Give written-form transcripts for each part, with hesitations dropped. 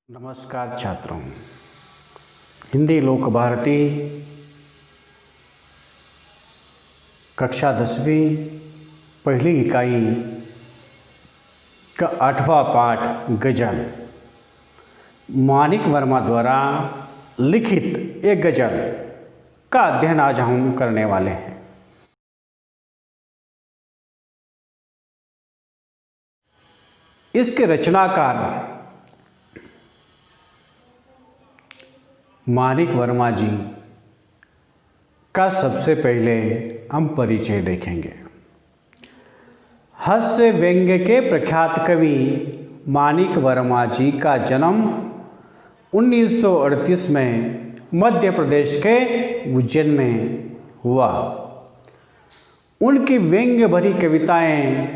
नमस्कार छात्रों, हिंदी लोक भारती कक्षा 10वीं पहली इकाई का 8वां पाठ गज़ल मानिक वर्मा द्वारा लिखित एक गज़ल का अध्ययन आज हम करने वाले हैं। इसके रचनाकार मानिक वर्मा जी का सबसे पहले हम परिचय देखेंगे। हास्य व्यंग्य के प्रख्यात कवि मानिक वर्मा जी का जन्म 1938 में मध्य प्रदेश के उज्जैन में हुआ। उनकी व्यंग्य भरी कविताएं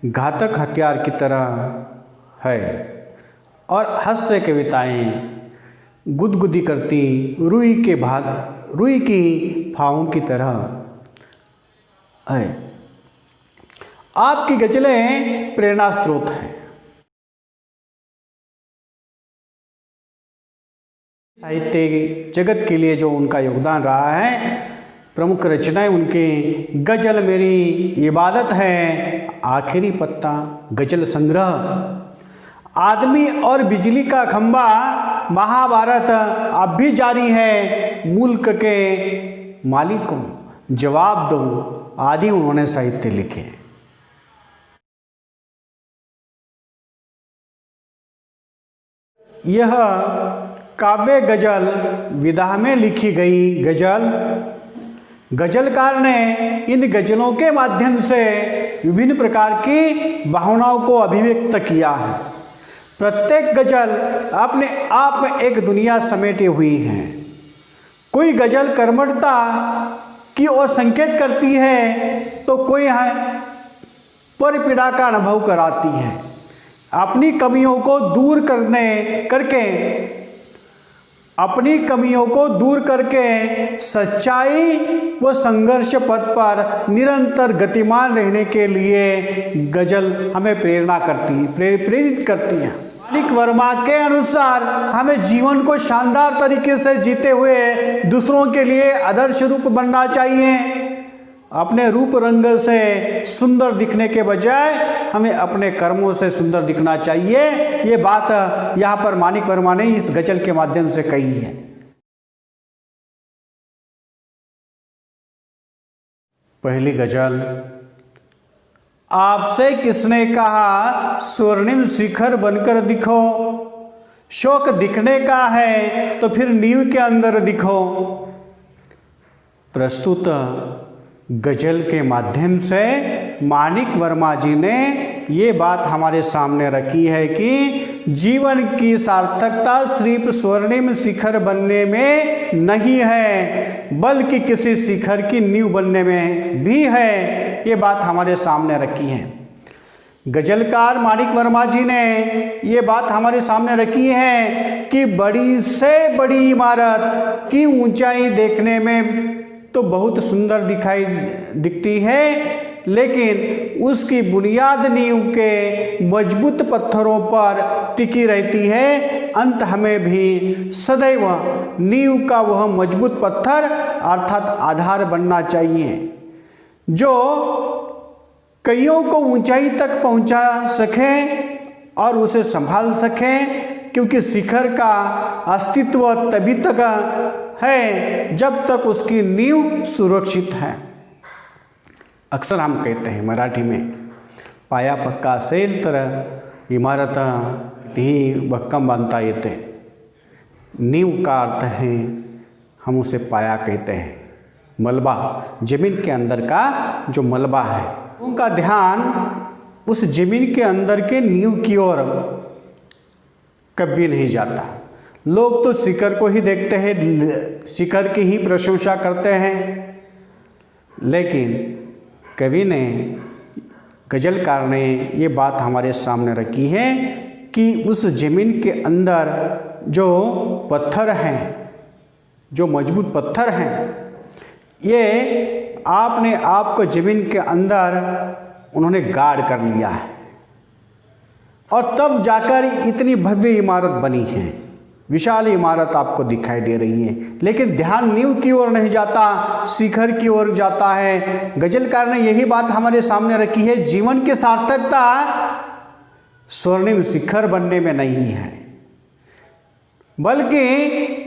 घातक हथियार की तरह है और हास्य कविताएं गुदगुदी करती रुई की फावों की तरह है। आपकी गज़लें प्रेरणा स्रोत है। साहित्य जगत के लिए जो उनका योगदान रहा है, प्रमुख रचनाएं उनकी गज़ल मेरी इबादत है, आखिरी पत्ता, गज़ल संग्रह, आदमी और बिजली का खंबा, महाभारत अब भी जारी है, मुल्क के मालिकों जवाब दो आदि उन्होंने साहित्य लिखे। यह काव्य गज़ल विधा में लिखी गई गज़ल, गज़लकार ने इन गज़लों के माध्यम से विभिन्न प्रकार की भावनाओं को अभिव्यक्त किया है। प्रत्येक गज़ल अपने आप में एक दुनिया समेटे हुई है। कोई गज़ल कर्मठता की ओर संकेत करती है तो कोई परपीड़ा का अनुभव कराती है। अपनी कमियों को दूर करके सच्चाई व संघर्ष पथ पर निरंतर गतिमान रहने के लिए गज़ल हमें प्रेरित करती है। मानिक वर्मा के अनुसार हमें जीवन को शानदार तरीके से जीते हुए दूसरों के लिए आदर्श रूप बनना चाहिए। अपने रूप रंग से सुंदर दिखने के बजाय हमें अपने कर्मों से सुंदर दिखना चाहिए। ये बात यहाँ पर मानिक वर्मा ने इस गज़ल के माध्यम से कही है। पहली गज़ल, आपसे किसने कहा स्वर्णिम शिखर बनकर दिखो, शौक दिखने का है तो फिर नींव के अंदर दिखो। प्रस्तुत गज़ल के माध्यम से मानिक वर्मा जी ने ये बात हमारे सामने रखी है कि जीवन की सार्थकता सिर्फ स्वर्णिम शिखर बनने में नहीं है, बल्कि किसी शिखर की नींव बनने में भी है। ये बात हमारे सामने रखी है। गज़लकार मानिक वर्मा जी ने ये बात हमारे सामने रखी है कि बड़ी से बड़ी इमारत की ऊंचाई देखने में तो बहुत सुंदर दिखती है, लेकिन उसकी बुनियाद नींव के मजबूत पत्थरों पर टिकी रहती है। अंत हमें भी सदैव नींव का वह मजबूत पत्थर अर्थात आधार बनना चाहिए, जो कईयों को ऊंचाई तक पहुंचा सके और उसे संभाल सके, क्योंकि शिखर का अस्तित्व तभी तक है जब तक उसकी नींव सुरक्षित है। अक्सर हम कहते हैं मराठी में, पाया पक्का असेल तर इमारत ही भक्कम बांधता येते। नींव का अर्थ है, हम उसे पाया कहते हैं, मलबा, जमीन के अंदर का जो मलबा है, उनका ध्यान उस जमीन के अंदर के नींव की ओर कभी नहीं जाता। लोग तो शिखर को ही देखते हैं, शिखर की ही प्रशंसा करते हैं, लेकिन कवि ने, गज़लकार ने ये बात हमारे सामने रखी है कि उस जमीन के अंदर जो पत्थर हैं, जो मजबूत पत्थर हैं, ये आपने आपको जमीन के अंदर उन्होंने गाड़ कर लिया है। और तब जाकर इतनी भव्य इमारत बनी है, विशाल इमारत आपको दिखाई दे रही है। लेकिन ध्यान नींव की ओर नहीं जाता, शिखर की ओर जाता है। गजलकार ने यही बात हमारे सामने रखी है, जीवन की सार्थकता स्वर्णिम शिखर बनने में नहीं है, बल्कि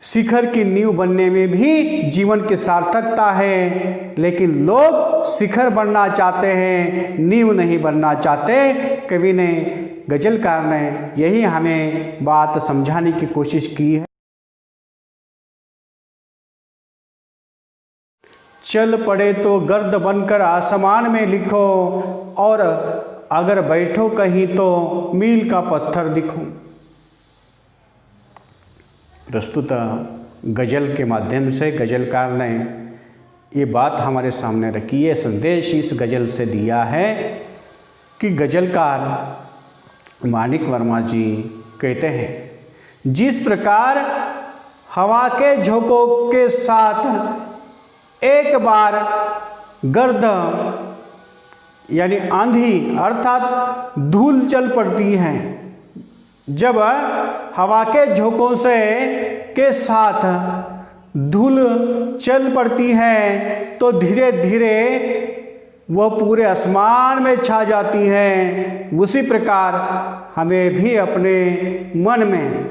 शिखर की नींव बनने में भी जीवन की सार्थकता है। लेकिन लोग शिखर बनना चाहते हैं, नींव नहीं बनना चाहते। कवि ने, गजलकार ने यही हमें बात समझाने की कोशिश की है। चल पड़े तो गर्द बनकर आसमान में लिखो, और अगर बैठो कहीं तो मील का पत्थर दिखो। प्रस्तुत गज़ल के माध्यम से गज़लकार ने ये बात हमारे सामने रखी है, संदेश इस गज़ल से दिया है कि गज़लकार मानिक वर्मा जी कहते हैं, जिस प्रकार हवा के झोंकों के साथ एक बार गर्द यानी आंधी अर्थात धूल चल पड़ती है, जब हवा के झोंकों से के साथ धूल चल पड़ती है तो धीरे धीरे वह पूरे आसमान में छा जाती है। उसी प्रकार हमें भी अपने मन में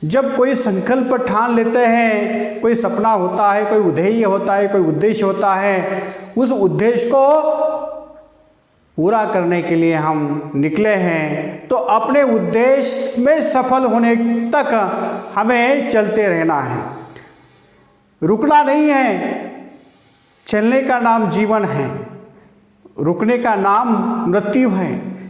जब कोई संकल्प ठान लेते हैं, कोई सपना होता है, कोई उद्देश्य होता है, कोई उद्देश्य होता है, उस उद्देश्य को पूरा करने के लिए हम निकले हैं, तो अपने उद्देश्य में सफल होने तक हमें चलते रहना है, रुकना नहीं है। चलने का नाम जीवन है, रुकने का नाम मृत्यु है।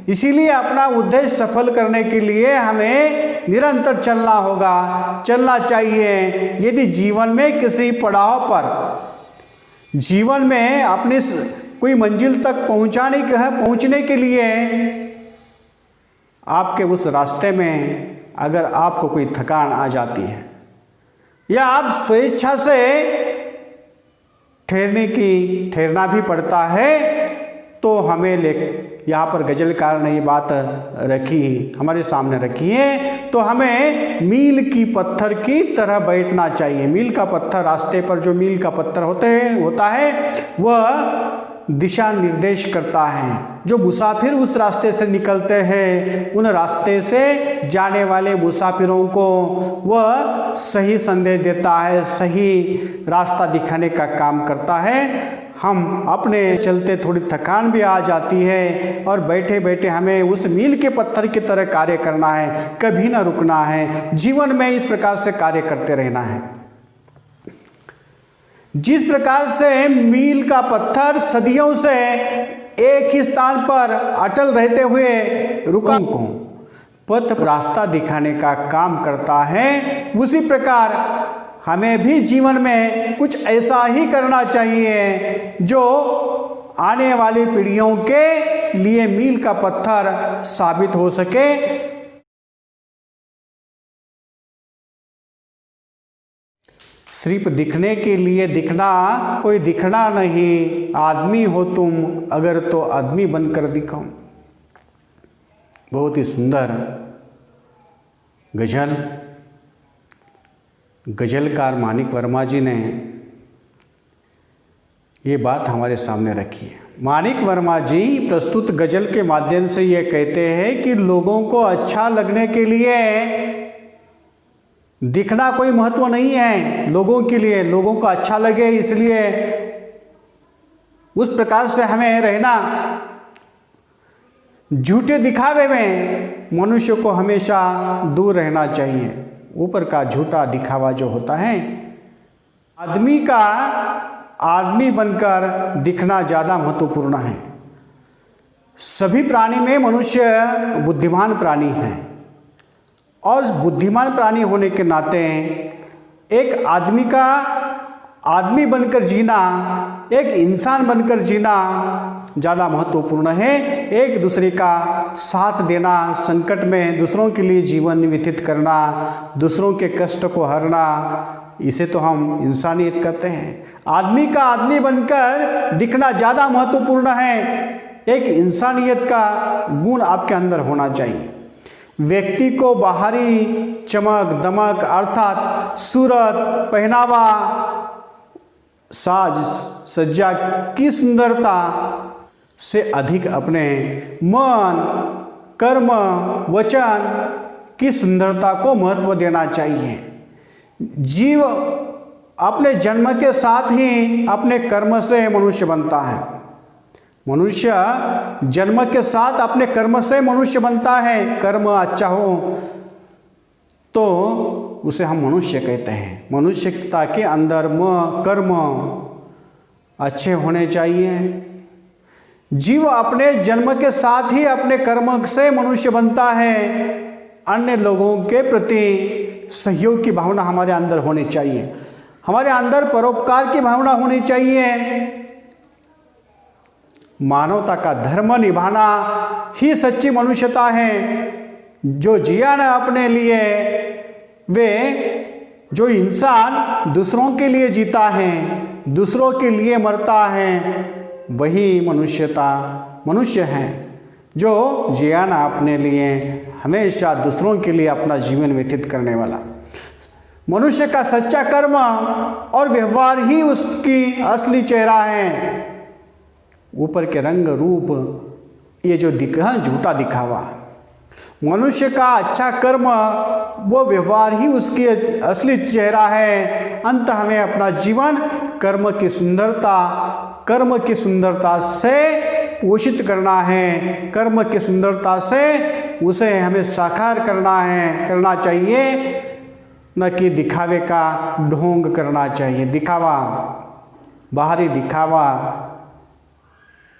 इसीलिए अपना उद्देश्य सफल करने के लिए हमें निरंतर चलना होगा, चलना चाहिए। यदि जीवन में किसी पड़ाव पर, जीवन में अपनी कोई मंजिल तक पहुंचने के लिए आपके उस रास्ते में अगर आपको कोई थकान आ जाती है या आप स्वेच्छा से ठहरना भी पड़ता है, तो हमें यहाँ पर गजलकार ने ये बात रखी, हमारे सामने रखी है, तो हमें मील की पत्थर की तरह बैठना चाहिए। मील का पत्थर, रास्ते पर जो मील का पत्थर होता है वह दिशा निर्देश करता है। जो मुसाफिर उस रास्ते से निकलते हैं, उन रास्ते से जाने वाले मुसाफिरों को वह सही संदेश देता है, सही रास्ता दिखाने का काम करता है। हम अपने चलते थोड़ी थकान भी आ जाती है और बैठे बैठे हमें उस मील के पत्थर की तरह कार्य करना है, कभी ना रुकना है। जीवन में इस प्रकार से कार्य करते रहना है। जिस प्रकार से मील का पत्थर सदियों से एक ही स्थान पर अटल रहते हुए रुका को पथ रास्ता दिखाने का काम करता है, उसी प्रकार हमें भी जीवन में कुछ ऐसा ही करना चाहिए जो आने वाली पीढ़ियों के लिए मील का पत्थर साबित हो सके। सिर्फ दिखने के लिए दिखना कोई दिखना नहीं, आदमी हो तुम अगर तो आदमी बनकर दिखाओ। बहुत ही सुंदर गजलकार मानिक वर्मा जी ने ये बात हमारे सामने रखी है। मानिक वर्मा जी प्रस्तुत गजल के माध्यम से ये कहते हैं कि लोगों को अच्छा लगने के लिए दिखना कोई महत्व नहीं है। लोगों के लिए, लोगों को अच्छा लगे इसलिए उस प्रकार से हमें रहना। झूठे दिखावे में मनुष्य को हमेशा दूर रहना चाहिए। ऊपर का झूठा दिखावा जो होता है, आदमी का आदमी बनकर दिखना ज़्यादा महत्वपूर्ण है। सभी प्राणी में मनुष्य बुद्धिमान प्राणी है और बुद्धिमान प्राणी होने के नाते एक आदमी का आदमी बनकर जीना, एक इंसान बनकर जीना ज़्यादा महत्वपूर्ण है। एक दूसरे का साथ देना, संकट में दूसरों के लिए जीवन व्यतीत करना, दूसरों के कष्ट को हरना, इसे तो हम इंसानियत कहते हैं। आदमी का आदमी बनकर दिखना ज़्यादा महत्वपूर्ण है। एक इंसानियत का गुण आपके अंदर होना चाहिए। व्यक्ति को बाहरी चमक दमक अर्थात सूरत, पहनावा, साज सज्जा की सुंदरता से अधिक अपने मन, कर्म, वचन की सुंदरता को महत्व देना चाहिए। जीव अपने जन्म के साथ ही अपने कर्म से मनुष्य बनता है। मनुष्य जन्म के साथ अपने कर्म से मनुष्य बनता है। कर्म अच्छा हो तो उसे हम मनुष्य कहते हैं। मनुष्यता के अंदर कर्म अच्छे होने चाहिए। जीव अपने जन्म के साथ ही अपने कर्म से मनुष्य बनता है। अन्य लोगों के प्रति सहयोग की भावना हमारे अंदर होनी चाहिए। हमारे अंदर परोपकार की भावना होनी चाहिए। मानवता का धर्म निभाना ही सच्ची मनुष्यता है। जो जिया न अपने लिए, वे जो इंसान दूसरों के लिए जीता है, दूसरों के लिए मरता है, वही मनुष्य है। जो जिया न अपने लिए, हमेशा दूसरों के लिए अपना जीवन व्यतीत करने वाला। मनुष्य का सच्चा कर्म और व्यवहार ही उसकी असली चेहरा है। ऊपर के रंग रूप ये जो झूठा दिखावा। मनुष्य का अच्छा कर्म वो व्यवहार ही उसकी असली चेहरा है। अंत हमें अपना जीवन कर्म की सुंदरता से पोषित करना है। कर्म की सुंदरता से उसे हमें साकार करना चाहिए, न कि दिखावे का ढोंग करना चाहिए। बाहरी दिखावा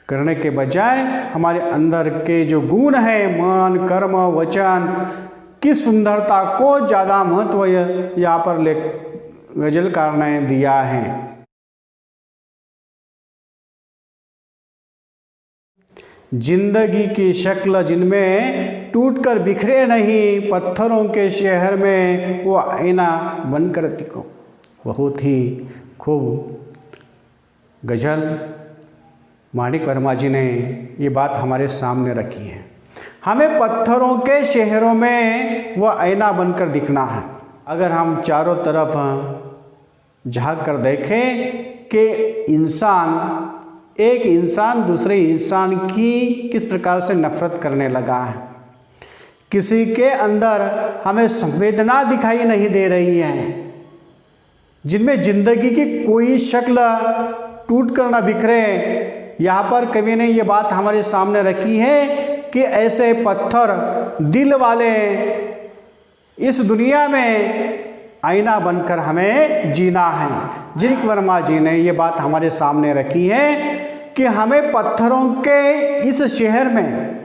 करने के बजाय हमारे अंदर के जो गुण हैं, मन, कर्म, वचन की सुंदरता को ज़्यादा महत्व यहाँ पर गजलकार ने दिया है। जिंदगी की शक्ल जिनमें टूटकर बिखरे नहीं, पत्थरों के शहर में वो आईना बनकर दिखो। बहुत ही खूब गजल माणिक वर्मा जी ने ये बात हमारे सामने रखी है। हमें पत्थरों के शहरों में वो आईना बनकर दिखना है। अगर हम चारों तरफ झांक कर देखें कि एक इंसान दूसरे इंसान की किस प्रकार से नफरत करने लगा है। किसी के अंदर हमें संवेदना दिखाई नहीं दे रही है, जिनमें जिंदगी की कोई शक्ल टूट कर न बिखरे। यहाँ पर कवि ने ये बात हमारे सामने रखी है कि ऐसे पत्थर दिल वाले इस दुनिया में आईना बनकर हमें जीना है। जिनक वर्मा जी ने ये बात हमारे सामने रखी है कि हमें पत्थरों के इस शहर में,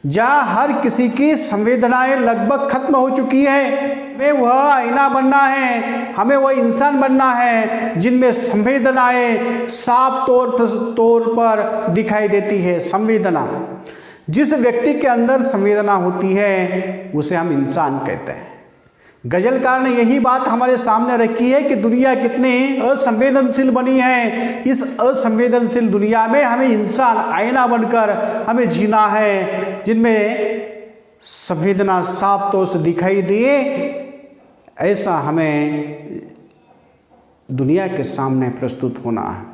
जहाँ हर किसी की संवेदनाएं लगभग खत्म हो चुकी है, हमें वह आईना बनना है। हमें वह इंसान बनना है जिनमें संवेदनाएं साफ तौर पर दिखाई देती है। संवेदना, जिस व्यक्ति के अंदर संवेदना होती है उसे हम इंसान कहते हैं। गजलकार ने यही बात हमारे सामने रखी है कि दुनिया कितनी असंवेदनशील बनी है। इस असंवेदनशील दुनिया में हमें इंसान आईना बनकर हमें जीना है, जिनमें संवेदना साफ तौर से दिखाई दिए। ऐसा हमें दुनिया के सामने प्रस्तुत होना है।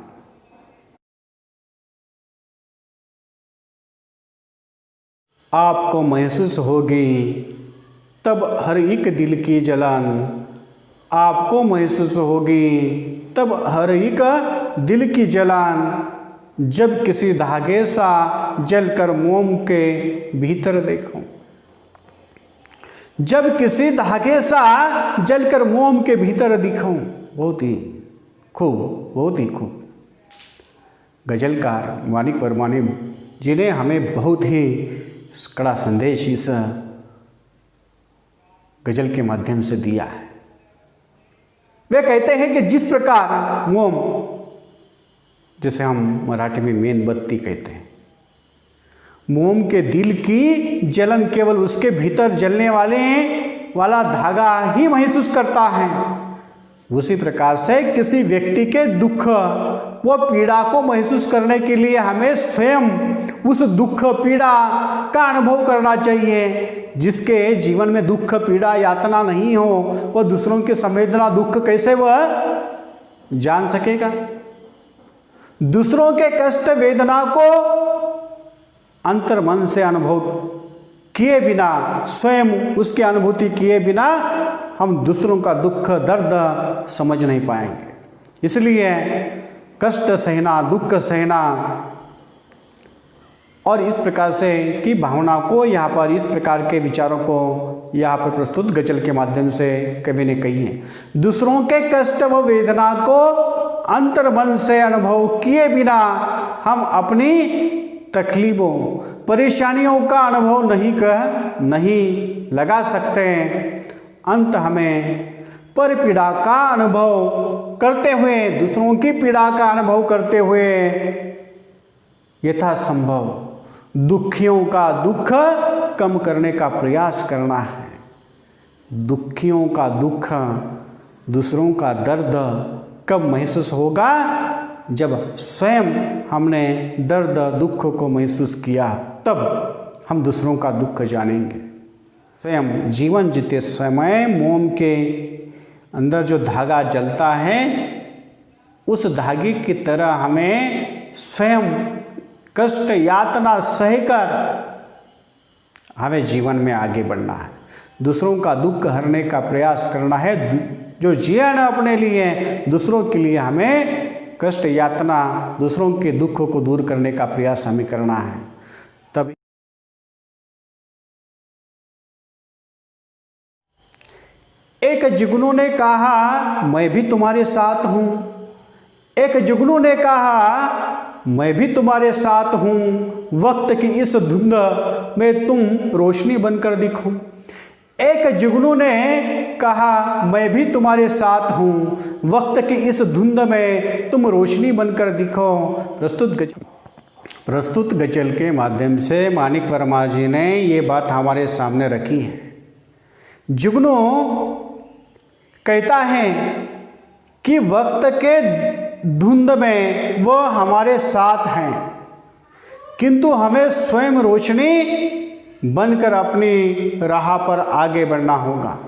आपको महसूस होगी तब हर एक दिल की जलन, आपको महसूस होगी तब हर एक दिल की जलन, जब किसी धागे सा जलकर मोम के भीतर देखो। जब किसी धागे सा जलकर मोम के भीतर दिखो। बहुत ही खूब गजलकार माणिक वर्मा जी ने हमें बहुत ही कड़ा संदेश इस गजल के माध्यम से दिया है। वे कहते हैं कि जिस प्रकार मोम, जैसे हम मराठी में मेणबत्ती कहते हैं, मोम के दिल की जलन केवल उसके भीतर जलने वाला धागा ही महसूस करता है, उसी प्रकार से किसी व्यक्ति के दुख व पीड़ा को महसूस करने के लिए हमें स्वयं उस दुख पीड़ा का अनुभव करना चाहिए। जिसके जीवन में दुख पीड़ा यातना नहीं हो वह दूसरों की संवेदना दुख कैसे वह जान सकेगा। दूसरों के कष्ट वेदना को अंतर्मन से अनुभव किए बिना, स्वयं उसकी अनुभूति किए बिना हम दूसरों का दुख दर्द समझ नहीं पाएंगे। इसलिए कष्ट सहना, दुख सहना और इस प्रकार से की भावना को यहाँ पर, इस प्रकार के विचारों को यहाँ पर प्रस्तुत गजल के माध्यम से कवि ने कही है। दूसरों के कष्ट व वेदना को अंतर्मन से अनुभव किए बिना हम अपनी तकलीफों परेशानियों का अनुभव नहीं लगा सकते। अंत हमें पर पीड़ा का अनुभव करते हुए, दूसरों की पीड़ा का अनुभव करते हुए यथासंभव दुखियों का दुख कम करने का प्रयास करना है। दुखियों का दुख, दूसरों का दर्द कब महसूस होगा? जब स्वयं हमने दर्द दुख को महसूस किया, तब हम दूसरों का दुख जानेंगे। स्वयं जीवन जीते समय मोम के अंदर जो धागा जलता है, उस धागे की तरह हमें स्वयं कष्ट यातना सहकर हमें जीवन में आगे बढ़ना है। दूसरों का दुख हरने का प्रयास करना है। जो जिया न अपने लिए, दूसरों के लिए हमें कष्ट यातना, दूसरों के दुख को दूर करने का प्रयास हमें करना है। तब एक जुगनू ने कहा मैं भी तुम्हारे साथ हूँ। एक जुगनू ने कहा मैं भी तुम्हारे साथ हूँ, वक्त की इस धुंध में तुम रोशनी बनकर दिखो। एक जुगनू ने कहा मैं भी तुम्हारे साथ हूँ, वक्त की इस धुंध में तुम रोशनी बनकर दिखो। प्रस्तुत गजल के माध्यम से मानिक वर्मा जी ने ये बात हमारे सामने रखी है। जुगनू कहता है कि वक्त के धुंध में वो हमारे साथ हैं, किंतु हमें स्वयं रोशनी बनकर अपनी राह पर आगे बढ़ना होगा।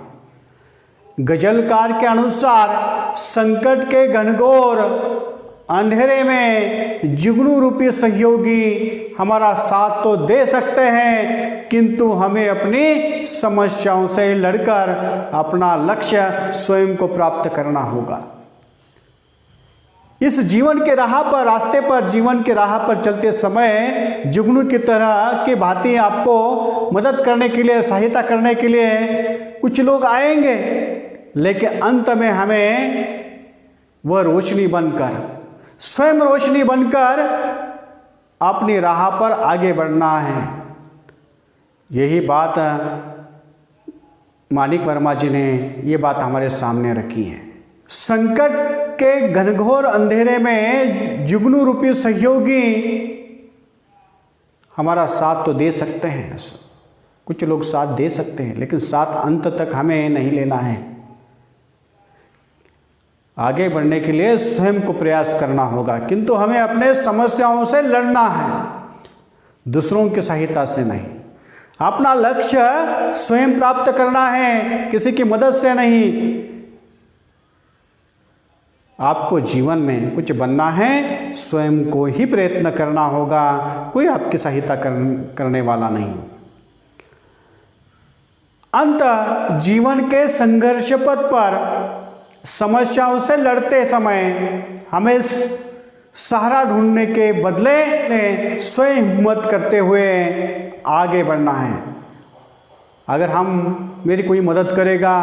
गजलकार के अनुसार संकट के घनघोर अंधेरे में जुगनू रूपी सहयोगी हमारा साथ तो दे सकते हैं, किंतु हमें अपनी समस्याओं से लड़कर अपना लक्ष्य स्वयं को प्राप्त करना होगा। इस जीवन के राह पर, रास्ते पर, जीवन के राह पर चलते समय जुगनू की तरह की भांति आपको मदद करने के लिए, सहायता करने के लिए कुछ लोग आएंगे, लेकिन अंत में हमें वह रोशनी बनकर, स्वयं रोशनी बनकर अपनी राह पर आगे बढ़ना है। यही बात मानिक वर्मा जी ने ये बात हमारे सामने रखी है। संकट के घनघोर अंधेरे में जुगनू रूपी सहयोगी हमारा साथ तो दे सकते हैं, कुछ लोग साथ दे सकते हैं, लेकिन साथ अंत तक हमें नहीं लेना है। आगे बढ़ने के लिए स्वयं को प्रयास करना होगा, किंतु हमें अपने समस्याओं से लड़ना है, दूसरों की सहायता से नहीं। अपना लक्ष्य स्वयं प्राप्त करना है, किसी की मदद से नहीं। आपको जीवन में कुछ बनना है, स्वयं को ही प्रयत्न करना होगा, कोई आपकी सहायता करने वाला नहीं। अंत जीवन के संघर्ष पथ पर समस्याओं से लड़ते समय हमें सहारा ढूंढने के बदले स्वयं हिम्मत करते हुए आगे बढ़ना है। अगर मेरी कोई मदद करेगा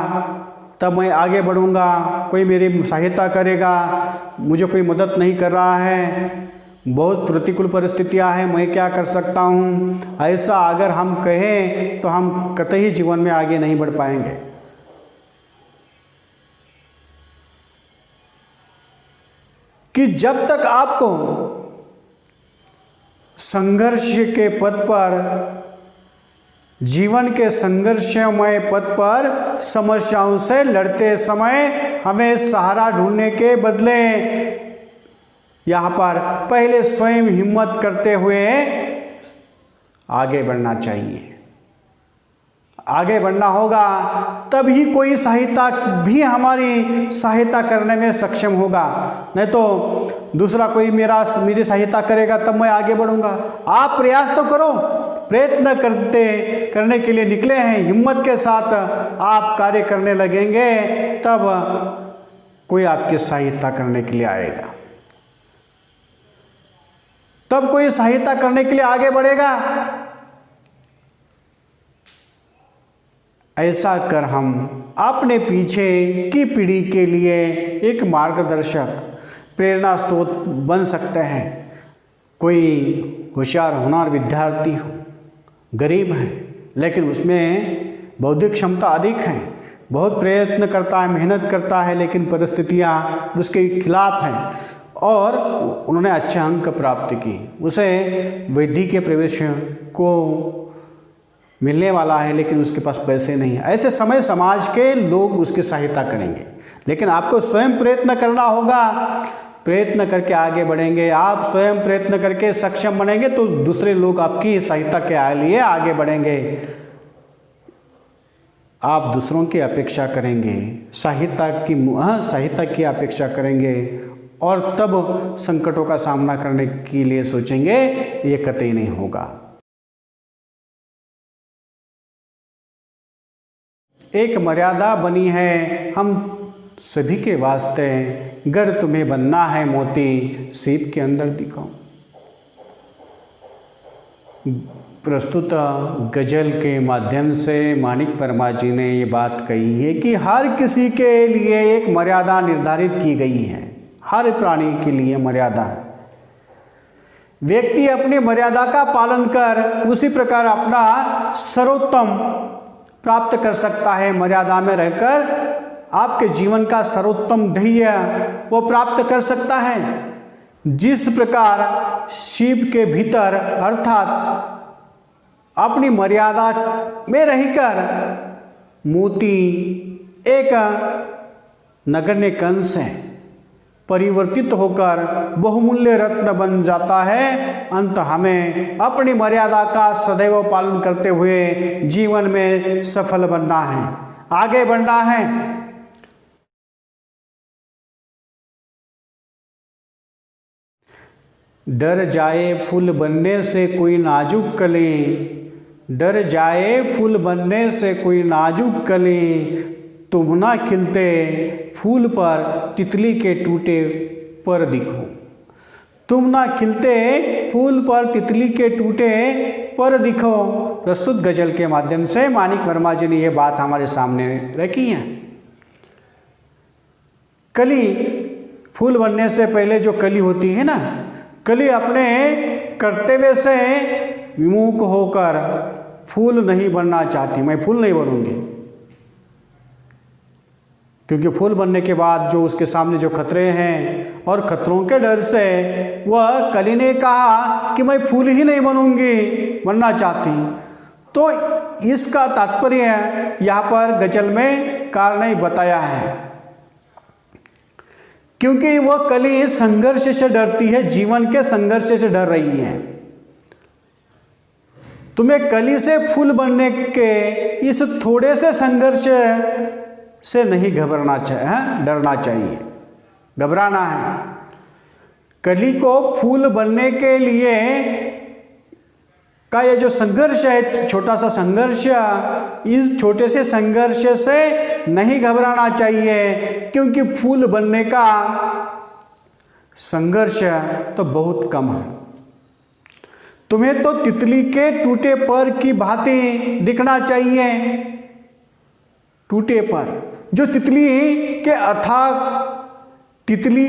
तब मैं आगे बढ़ूंगा, कोई मेरी सहायता करेगा, मुझे कोई मदद नहीं कर रहा है, बहुत प्रतिकूल परिस्थितियां हैं, मैं क्या कर सकता हूं, ऐसा अगर हम कहें तो हम कतई जीवन में आगे नहीं बढ़ पाएंगे। कि जब तक आपको संघर्ष के पथ पर, जीवन के संघर्षमय पथ पर समस्याओं से लड़ते समय हमें सहारा ढूंढने के बदले यहाँ पर पहले स्वयं हिम्मत करते हुए आगे बढ़ना चाहिए। आगे बढ़ना होगा तभी कोई सहायता भी हमारी सहायता करने में सक्षम होगा, नहीं तो दूसरा कोई मेरी सहायता करेगा तब मैं आगे बढ़ूंगा। आप प्रयास तो करो, प्रयत्न करने के लिए निकले हैं, हिम्मत के साथ आप कार्य करने लगेंगे तब कोई आपकी सहायता करने के लिए आएगा, तब कोई सहायता करने के लिए आगे बढ़ेगा। ऐसा कर हम अपने पीछे की पीढ़ी के लिए एक मार्गदर्शक, प्रेरणा स्रोत बन सकते हैं। कोई होशियार होनहार विद्यार्थी हो, गरीब है लेकिन उसमें बौद्धिक क्षमता अधिक है, बहुत प्रयत्न करता है, मेहनत करता है, लेकिन परिस्थितियाँ उसके खिलाफ हैं और उन्होंने अच्छे अंक प्राप्त की, उसे वैद्य के प्रवेश को मिलने वाला है लेकिन उसके पास पैसे नहीं है। ऐसे समय समाज के लोग उसकी सहायता करेंगे, लेकिन आपको स्वयं प्रयत्न करना होगा। प्रयत्न करके आगे बढ़ेंगे, आप स्वयं प्रयत्न करके सक्षम बनेंगे तो दूसरे लोग आपकी सहायता के लिए आगे बढ़ेंगे। आप दूसरों की अपेक्षा करेंगे, सहायता की अपेक्षा करेंगे और तब संकटों का सामना करने के लिए सोचेंगे, ये कतई नहीं होगा। एक मर्यादा बनी है हम सभी के वास्ते, गर तुम्हें बनना है मोती सीप के अंदर दिखो। प्रस्तुत गजल के माध्यम से माणिक वर्मा जी ने ये बात कही है कि हर किसी के लिए एक मर्यादा निर्धारित की गई है, हर प्राणी के लिए मर्यादा है। व्यक्ति अपनी मर्यादा का पालन कर उसी प्रकार अपना सर्वोत्तम प्राप्त कर सकता है। मर्यादा में रहकर आपके जीवन का सर्वोत्तम ध्येय वो प्राप्त कर सकता है। जिस प्रकार शिव के भीतर अर्थात अपनी मर्यादा में रहकर मोती एक नगण्य कण से परिवर्तित होकर बहुमूल्य रत्न बन जाता है, अंत हमें अपनी मर्यादा का सदैव पालन करते हुए जीवन में सफल बनना है, आगे बढ़ना है। डर जाए फूल बनने से कोई नाजुक कली, डर जाए फूल बनने से कोई नाजुक कली, तुम ना खिलते फूल पर तितली के टूटे पर दिखो। तुम ना खिलते फूल पर तितली के टूटे पर दिखो। प्रस्तुत गजल के माध्यम से माणिक वर्मा जी ने यह बात हमारे सामने रखी है। कली, फूल बनने से पहले जो कली होती है ना, कली अपने कर्तव्य से विमुख होकर फूल नहीं बनना चाहती। मैं फूल नहीं बनूंगी, क्योंकि फूल बनने के बाद जो उसके सामने जो खतरे हैं और खतरों के डर से वह कली ने कहा कि मैं फूल ही नहीं बनना चाहती। तो इसका तात्पर्य यहाँ पर गजल में कारण ही बताया है, क्योंकि वह कली संघर्ष से डरती है, जीवन के संघर्ष से डर रही है। तुम्हें कली से फूल बनने के इस थोड़े से संघर्ष से नहीं घबराना चाहिए, डरना चाहिए, घबराना है। कली को फूल बनने के लिए का ये जो संघर्ष है, छोटा सा संघर्ष, इस छोटे से संघर्ष से नहीं घबराना चाहिए, क्योंकि फूल बनने का संघर्ष तो बहुत कम है। तुम्हें तो तितली के टूटे पर की भांति दिखना चाहिए। टूटे पर जो तितली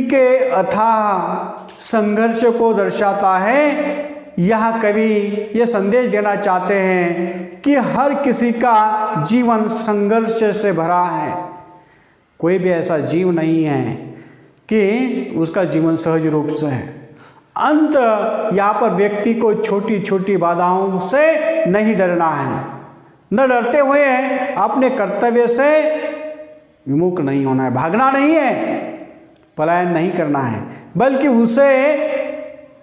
के अथाह संघर्ष को दर्शाता है। यह कवि ये संदेश देना चाहते हैं कि हर किसी का जीवन संघर्ष से भरा है। कोई भी ऐसा जीव नहीं है कि उसका जीवन सहज रूप से है। अंत यहाँ पर व्यक्ति को छोटी छोटी बाधाओं से नहीं डरना है, न डरते हुए अपने कर्तव्य से विमुख नहीं होना है, भागना नहीं है, पलायन नहीं करना है, बल्कि उसे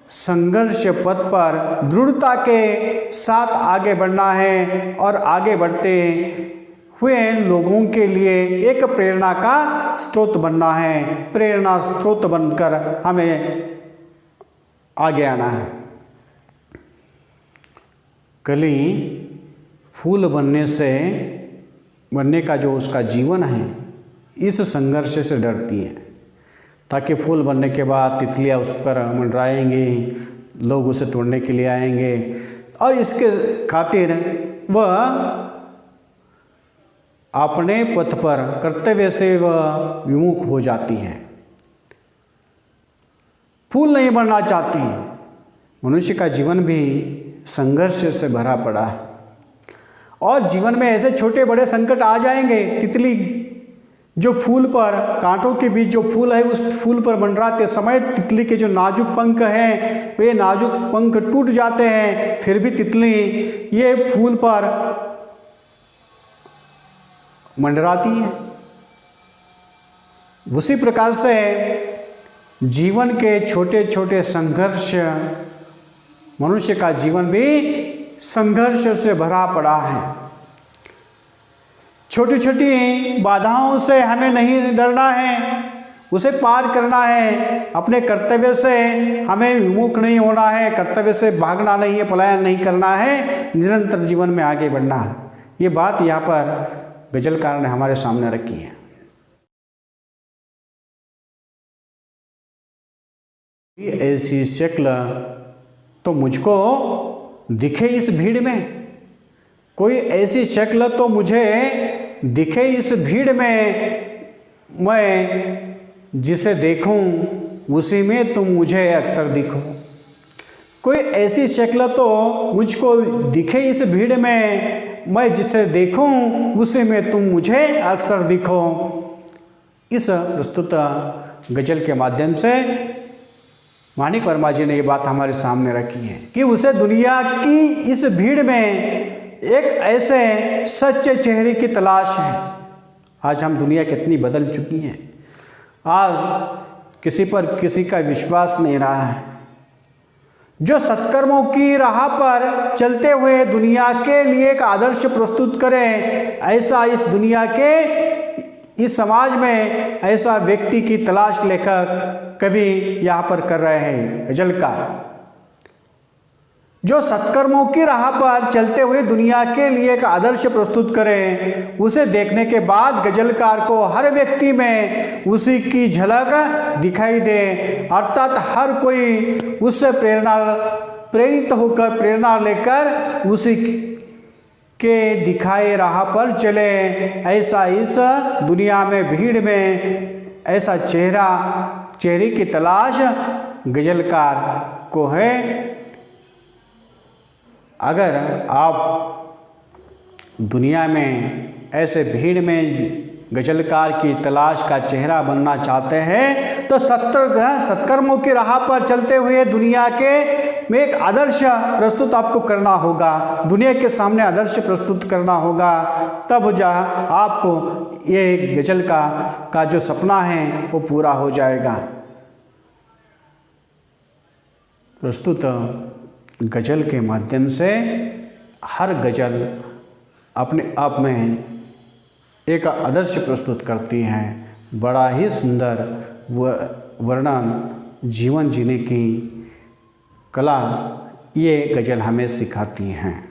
संघर्ष पथ पर दृढ़ता के साथ आगे बढ़ना है और आगे बढ़ते हुए लोगों के लिए एक प्रेरणा का स्रोत बनना है। प्रेरणा स्रोत बनकर हमें आगे आना है। कली फूल बनने का जो उसका जीवन है, इस संघर्ष से डरती है, ताकि फूल बनने के बाद तितलियाँ उस पर मंडराएंगी, लोग उसे तोड़ने के लिए आएंगे और इसके खातिर वह अपने पथ पर कर्तव्य से वह विमुख हो जाती है, फूल नहीं बनना चाहती। मनुष्य का जीवन भी संघर्ष से भरा पड़ा है और जीवन में ऐसे छोटे बड़े संकट आ जाएंगे। तितली जो फूल पर, कांटों के बीच जो फूल है, उस फूल पर मंडराते समय तितली के जो नाजुक पंख हैं, वे नाजुक पंख टूट जाते हैं, फिर भी तितली ये फूल पर मंडराती है। उसी प्रकार से जीवन के छोटे छोटे संघर्ष, मनुष्य का जीवन भी संघर्ष से भरा पड़ा है। छोटी छोटी बाधाओं से हमें नहीं डरना है, उसे पार करना है। अपने कर्तव्य से हमें विमुख नहीं होना है, कर्तव्य से भागना नहीं है, पलायन नहीं करना है, निरंतर जीवन में आगे बढ़ना है। ये बात यहाँ पर गजलकार ने हमारे सामने रखी है। ऐसी शक्ल तो मुझको दिखे इस भीड़ में, कोई ऐसी शक्ल तो मुझे दिखे इस भीड़ में, मैं जिसे देखूं उसी में तुम मुझे अक्सर दिखो। कोई ऐसी शक्ल तो मुझको दिखे इस भीड़ में, मैं जिसे देखूं उसी में तुम मुझे अक्सर दिखो। इस प्रस्तुत गजल के माध्यम से माणिक वर्मा जी ने ये बात हमारे सामने रखी है कि उसे दुनिया की इस भीड़ में एक ऐसे सच्चे चेहरे की तलाश है। आज हम दुनिया कितनी बदल चुकी है, आज किसी पर किसी का विश्वास नहीं रहा है। जो सत्कर्मों की राह पर चलते हुए दुनिया के लिए एक आदर्श प्रस्तुत करे, ऐसा इस दुनिया के, इस समाज में ऐसा व्यक्ति की तलाश लेखक कवि यहाँ पर कर रहे हैं, गजलकार। जो सत्कर्मों की राह पर चलते हुए दुनिया के लिए एक आदर्श प्रस्तुत करें, उसे देखने के बाद गजलकार को हर व्यक्ति में उसी की झलक दिखाई दे, अर्थात हर कोई उससे प्रेरित होकर प्रेरणा लेकर उसी के दिखाए राह पर चले। ऐसा इस दुनिया में भीड़ में ऐसा चेहरे की तलाश गजलकार को है। अगर आप दुनिया में ऐसे भीड़ में गजलकार की तलाश का चेहरा बनना चाहते हैं तो सत्कर्मों की राह पर चलते हुए दुनिया के में एक आदर्श प्रस्तुत आपको करना होगा, दुनिया के सामने आदर्श प्रस्तुत करना होगा। तब आपको ये गजल का जो सपना है वो पूरा हो जाएगा। प्रस्तुत गजल के माध्यम से हर गजल अपने आप में एक आदर्श प्रस्तुत करती हैं। बड़ा ही सुंदर वर्णन, जीवन जीने की कला ये गजल हमें सिखाती हैं।